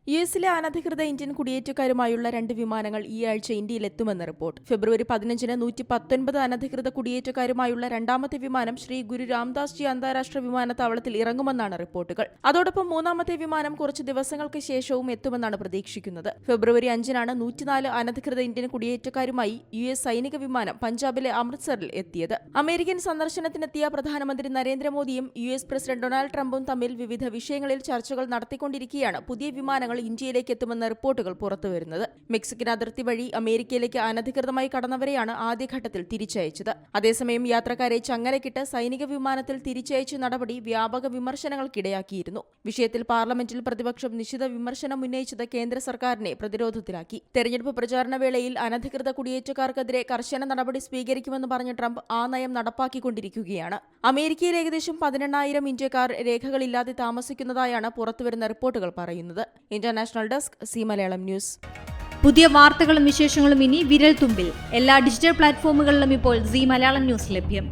യുഎസിലെ അനധികൃത ഇന്ത്യൻ കുടിയേറ്റക്കാരുമായുള്ള 2 വിമാനങ്ങൾ ഈ ആഴ്ച ഇന്ത്യയിലെത്തുമെന്ന് റിപ്പോർട്ട്. ഫെബ്രുവരി 15-ന് 119 അനധികൃത കുടിയേറ്റക്കാരുമായുള്ള രണ്ടാമത്തെ വിമാനം ശ്രീ ഗുരു രാംദാസ് ജി അന്താരാഷ്ട്ര വിമാനത്താവളത്തിൽ ഇറങ്ങുമെന്നാണ് റിപ്പോർട്ടുകൾ. അതോടൊപ്പം മൂന്നാമത്തെ വിമാനം കുറച്ച് ദിവസങ്ങൾക്ക് ശേഷവും എത്തുമെന്നാണ് പ്രതീക്ഷിക്കുന്നത്. ഫെബ്രുവരി 5-നാണ് 104 അനധികൃത ഇന്ത്യൻ കുടിയേറ്റക്കാരുമായി യുഎസ് സൈനിക വിമാനം പഞ്ചാബിലെ അമൃത്സറിൽ എത്തിയത്. അമേരിക്കൻ സന്ദർശനത്തിനെത്തിയ പ്രധാനമന്ത്രി നരേന്ദ്രമോദിയും യുഎസ് പ്രസിഡന്റ് ഡൊണാൾഡ് ട്രംപും തമ്മിൽ വിവിധ വിഷയങ്ങളിൽ ചർച്ചകൾ നടത്തിക്കൊണ്ടിരിക്കെയാണ് പുതിയ വിമാനങ്ങൾ ഇന്ത്യയിലേക്ക് എത്തുമെന്ന റിപ്പോർട്ടുകൾ പുറത്തുവരുന്നത്. മെക്സിക്കൻ അതിർത്തി വഴി അമേരിക്കയിലേക്ക് അനധികൃതമായി കടന്നവരെയാണ് ആദ്യഘട്ടത്തിൽ തിരിച്ചയച്ചത്. അതേസമയം യാത്രക്കാരെ ചങ്ങലക്കിട്ട് സൈനിക വിമാനത്തിൽ തിരിച്ചയച്ച നടപടി വ്യാപക വിമർശനങ്ങൾക്കിടയാക്കിയിരുന്നു. വിഷയത്തിൽ പാർലമെന്റിൽ പ്രതിപക്ഷം നിശിത വിമർശനം ഉന്നയിച്ചത് കേന്ദ്ര സർക്കാരിനെ പ്രതിരോധത്തിലാക്കി. തെരഞ്ഞെടുപ്പ് പ്രചാരണ വേളയിൽ അനധികൃത കുടിയേറ്റക്കാർക്കെതിരെ കർശന നടപടി സ്വീകരിക്കുമെന്ന് പറഞ്ഞ ട്രംപ് ആ നയം നടപ്പാക്കിക്കൊണ്ടിരിക്കുകയാണ്. അമേരിക്കയിൽ ഏകദേശം 18,000 ഇന്ത്യക്കാർ രേഖകളില്ലാതെ താമസിക്കുന്നതായാണ് പുറത്തുവരുന്ന റിപ്പോർട്ടുകൾ പറയുന്നത്. International desk C Malayalam news. പുതിയ വാർത്തകളും വിശേഷങ്ങളും ഇനി വിരൽ തുമ്പിൽ. എല്ലാ ഡിജിറ്റൽ പ്ലാറ്റ്ഫോമുകളിലും ഇപ്പോൾ സി മലയാളം ന്യൂസ് ലഭ്യം.